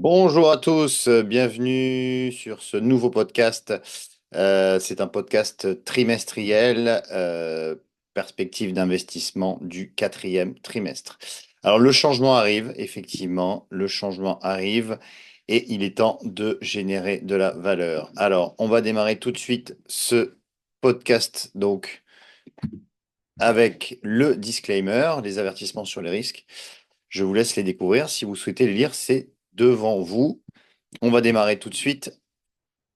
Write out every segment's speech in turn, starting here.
Bonjour à tous, bienvenue sur ce nouveau podcast. C'est un podcast trimestriel, perspective d'investissement du quatrième trimestre. Alors le changement arrive, effectivement, le changement arrive et il est temps de générer de la valeur. Alors on va démarrer tout de suite ce podcast donc avec le disclaimer, les avertissements sur les risques. Je vous laisse les découvrir. Si vous souhaitez les lire, c'est devant vous. On va démarrer tout de suite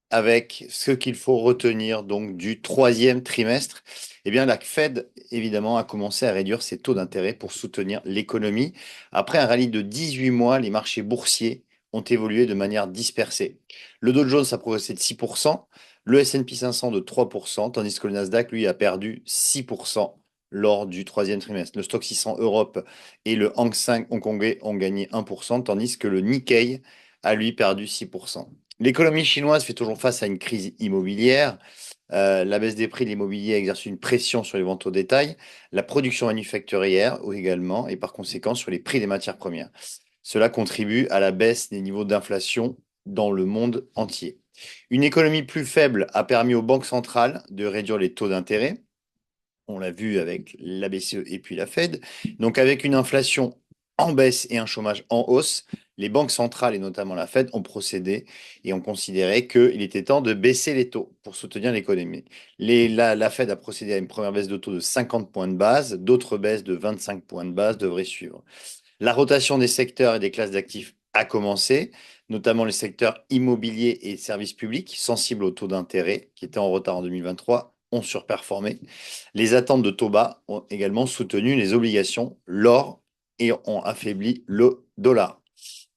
avec ce qu'il faut retenir donc du troisième trimestre. Eh bien, la Fed, évidemment, a commencé à réduire ses taux d'intérêt pour soutenir l'économie. Après un rallye de 18 mois, les marchés boursiers ont évolué de manière dispersée. Le Dow Jones a progressé de 6%, le S&P 500 de 3%, tandis que le Nasdaq, lui, a perdu 6% lors du troisième trimestre. Le Stoxx 600 Europe et le Hang Seng hongkongais ont gagné 1%, tandis que le Nikkei a, lui, perdu 6%. L'économie chinoise fait toujours face à une crise immobilière. La baisse des prix de l'immobilier exerce une pression sur les ventes au détail, la production manufacturière également, et par conséquent sur les prix des matières premières. Cela contribue à la baisse des niveaux d'inflation dans le monde entier. Une économie plus faible a permis aux banques centrales de réduire les taux d'intérêt. On l'a vu avec la BCE et puis la Fed. Donc avec une inflation en baisse et un chômage en hausse, les banques centrales et notamment la Fed ont procédé et ont considéré qu'il était temps de baisser les taux pour soutenir l'économie. La Fed a procédé à une première baisse de taux de 50 points de base, d'autres baisses de 25 points de base devraient suivre. La rotation des secteurs et des classes d'actifs a commencé, notamment les secteurs immobiliers et services publics, sensibles aux taux d'intérêt, qui étaient en retard en 2023, ont surperformé. Les attentes de taux bas ont également soutenu les obligations, l'or, et ont affaibli le dollar.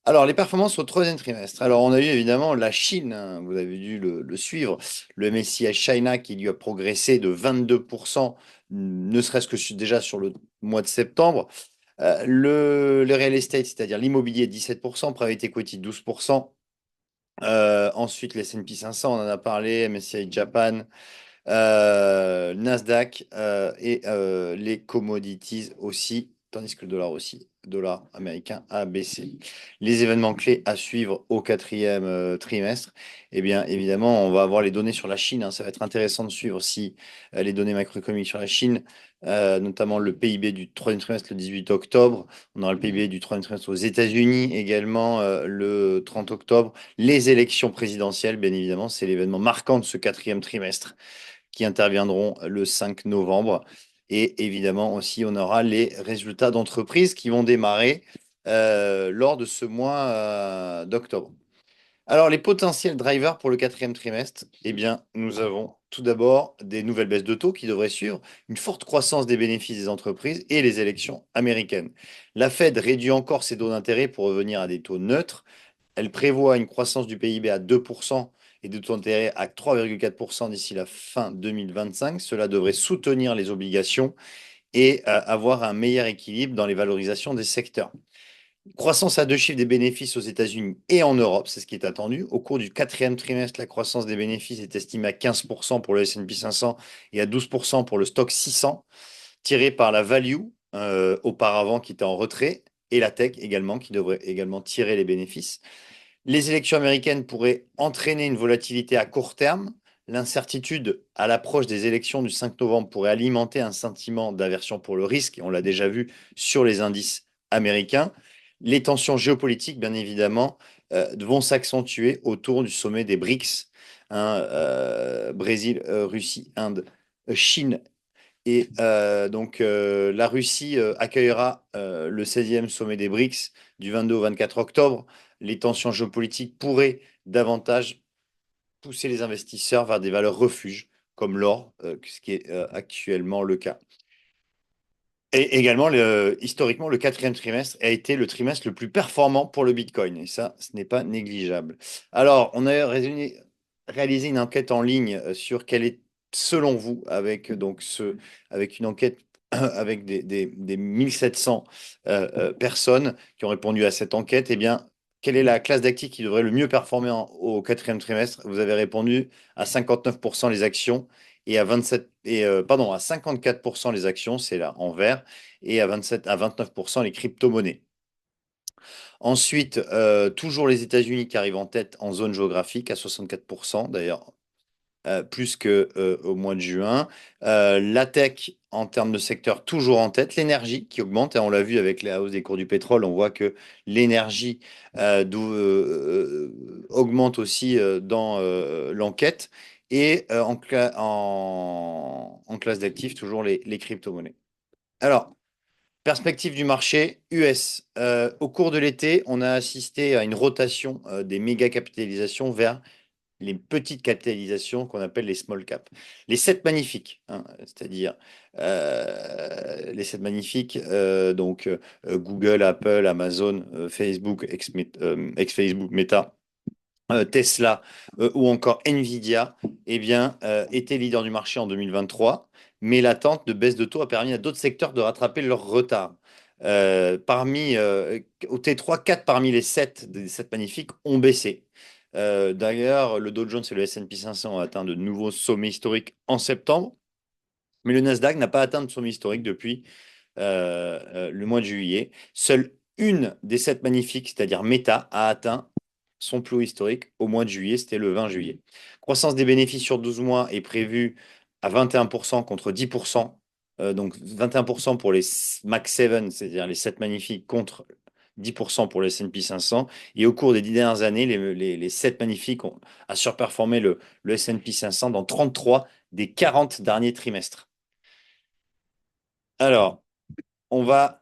Alors, les performances au troisième trimestre. Alors, on a eu évidemment la Chine, hein, vous avez dû le suivre, le MSCI China qui lui a progressé de 22%, ne serait-ce que déjà sur le mois de septembre. Le real estate, c'est-à-dire l'immobilier, 17%, private equity, 12%. Ensuite, les S&P 500, on en a parlé, MSCI Japan, Nasdaq et les commodities aussi, tandis que le dollar aussi, dollar américain a baissé. Les événements clés à suivre au quatrième trimestre, eh bien évidemment, on va avoir les données sur la Chine, hein. Ça va être intéressant de suivre si les données macroéconomiques sur la Chine, notamment le PIB du troisième trimestre le 18 octobre. On aura le PIB du troisième trimestre aux États-Unis également le 30 octobre. Les élections présidentielles, bien évidemment, c'est l'événement marquant de ce quatrième trimestre qui interviendront le 5 novembre. Et évidemment aussi, on aura les résultats d'entreprise qui vont démarrer lors de ce mois d'octobre. Alors, les potentiels drivers pour le quatrième trimestre, eh bien, nous avons tout d'abord des nouvelles baisses de taux qui devraient suivre, une forte croissance des bénéfices des entreprises et les élections américaines. La Fed réduit encore ses taux d'intérêt pour revenir à des taux neutres. Elle prévoit une croissance du PIB à 2% et de taux d'intérêt à 3,4% d'ici la fin 2025. Cela devrait soutenir les obligations et avoir un meilleur équilibre dans les valorisations des secteurs. Croissance à deux chiffres des bénéfices aux États-Unis et en Europe, c'est ce qui est attendu. Au cours du quatrième trimestre, la croissance des bénéfices est estimée à 15% pour le S&P 500 et à 12% pour le Stoxx 600, tiré par la value auparavant qui était en retrait et la tech également qui devrait également tirer les bénéfices. Les élections américaines pourraient entraîner une volatilité à court terme. L'incertitude à l'approche des élections du 5 novembre pourrait alimenter un sentiment d'aversion pour le risque, et on l'a déjà vu sur les indices américains. Les tensions géopolitiques, bien évidemment, vont s'accentuer autour du sommet des BRICS, hein, Brésil, Russie, Inde, Chine. Et la Russie accueillera le 16e sommet des BRICS du 22 au 24 octobre. Les tensions géopolitiques pourraient davantage pousser les investisseurs vers des valeurs refuges comme l'or, ce qui est actuellement le cas. Et également, historiquement, le quatrième trimestre a été le trimestre le plus performant pour le Bitcoin. Et ça, ce n'est pas négligeable. Alors, on a réalisé une enquête en ligne sur quel est, selon vous, avec une enquête avec des 1700 personnes qui ont répondu à cette enquête, eh bien, quelle est la classe d'actifs qui devrait le mieux performer au quatrième trimestre? Vous avez répondu à 59% les actions et à 27 à 54% les actions, c'est là en vert, et à 27 à 29% les crypto-monnaies. Ensuite, toujours les États-Unis qui arrivent en tête en zone géographique à 64%, d'ailleurs plus qu'au mois de juin. La tech, en termes de secteur, toujours en tête. L'énergie qui augmente, et on l'a vu avec la hausse des cours du pétrole, on voit que l'énergie augmente aussi dans l'enquête. Et en classe d'actifs, toujours les crypto-monnaies. Alors, perspective du marché US. Au cours de l'été, on a assisté à une rotation des méga capitalisations vers les petites capitalisations qu'on appelle les small caps. Les 7 magnifiques, hein, c'est-à-dire les 7 magnifiques, donc Google, Apple, Amazon, Facebook, ex-Facebook, Meta, Tesla ou encore Nvidia, eh bien, étaient leaders du marché en 2023, mais l'attente de baisse de taux a permis à d'autres secteurs de rattraper leur retard. Au T3, 4 parmi les 7 des 7 magnifiques ont baissé. D'ailleurs, le Dow Jones et le S&P 500 ont atteint de nouveaux sommets historiques en septembre, mais le Nasdaq n'a pas atteint de sommet historique depuis le mois de juillet. Seule une des 7 magnifiques, c'est-à-dire Meta, a atteint son plus haut historique au mois de juillet, c'était le 20 juillet. Croissance des bénéfices sur 12 mois est prévue à 21% contre 10%. Donc 21% pour les Max 7, c'est-à-dire les 7 magnifiques, contre 10% pour le S&P 500. Et au cours des 10 dernières années, les 7 magnifiques ont a surperformé le S&P 500 dans 33 des 40 derniers trimestres. Alors, on va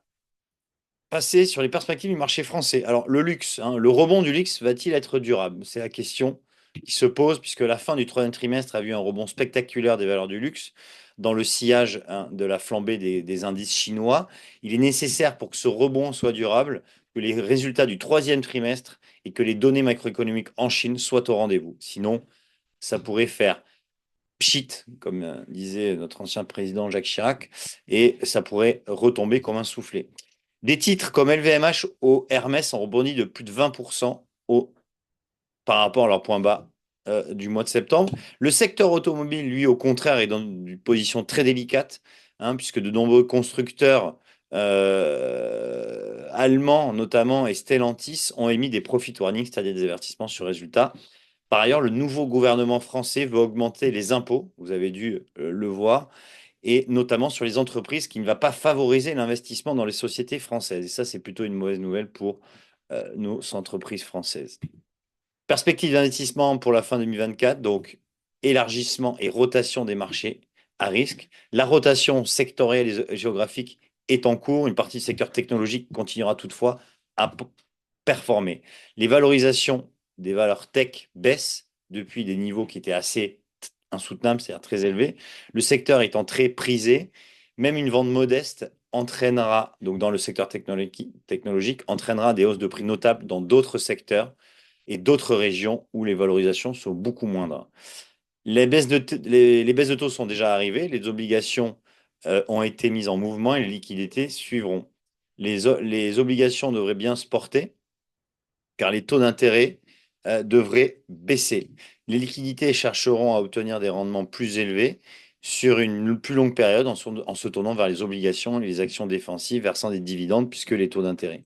passer sur les perspectives du marché français. Alors, le luxe, hein, le rebond du luxe va-t-il être durable? C'est la question qui se pose, puisque la fin du troisième trimestre a vu un rebond spectaculaire des valeurs du luxe dans le sillage, hein, de la flambée des indices chinois. Il est nécessaire pour que ce rebond soit durable que les résultats du troisième trimestre et que les données macroéconomiques en Chine soient au rendez-vous. Sinon, ça pourrait faire pchit, comme disait notre ancien président Jacques Chirac, et ça pourrait retomber comme un soufflet. Des titres comme LVMH ou Hermès ont rebondi de plus de 20% par rapport à leur point bas du mois de septembre. Le secteur automobile, lui, au contraire, est dans une position très délicate, hein, puisque de nombreux constructeurs allemands, notamment, et Stellantis, ont émis des profit warnings, c'est-à-dire des avertissements sur résultats. Par ailleurs, le nouveau gouvernement français veut augmenter les impôts, vous avez dû le voir, et notamment sur les entreprises, qui ne va pas favoriser l'investissement dans les sociétés françaises. Et ça, c'est plutôt une mauvaise nouvelle pour nos entreprises françaises. Perspective d'investissement pour la fin 2024, donc élargissement et rotation des marchés à risque. La rotation sectorielle et géographique est en cours. Une partie du secteur technologique continuera toutefois à performer. Les valorisations des valeurs tech baissent depuis des niveaux qui étaient assez insoutenables, c'est-à-dire très élevés. Le secteur étant très prisé, même une vente modeste entraînera, donc dans le secteur technologique, entraînera des hausses de prix notables dans d'autres secteurs et d'autres régions où les valorisations sont beaucoup moindres. Les baisses de taux sont déjà arrivées, les obligations ont été mises en mouvement et les liquidités suivront. Les obligations devraient bien se porter car les taux d'intérêt devraient baisser. Les liquidités chercheront à obtenir des rendements plus élevés sur une plus longue période en se tournant vers les obligations et les actions défensives versant des dividendes puisque les taux d'intérêt.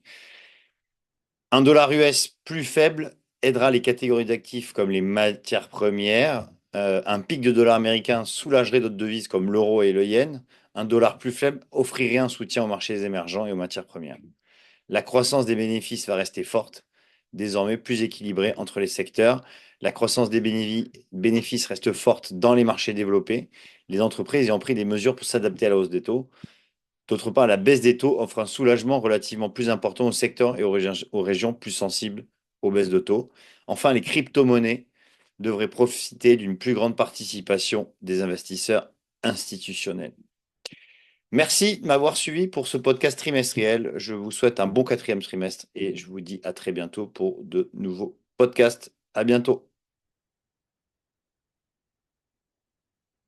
Un dollar US plus faible aidera les catégories d'actifs comme les matières premières. Un pic de dollar américain soulagerait d'autres devises comme l'euro et le yen. Un dollar plus faible offrirait un soutien aux marchés émergents et aux matières premières. La croissance des bénéfices va rester forte, désormais plus équilibrée entre les secteurs. La croissance des bénéfices reste forte dans les marchés développés, les entreprises ayant pris des mesures pour s'adapter à la hausse des taux. D'autre part, la baisse des taux offre un soulagement relativement plus important au secteur et aux régions plus sensibles aux baisses de taux. Enfin, les crypto-monnaies devraient profiter d'une plus grande participation des investisseurs institutionnels. Merci de m'avoir suivi pour ce podcast trimestriel. Je vous souhaite un bon quatrième trimestre et je vous dis à très bientôt pour de nouveaux podcasts. À bientôt.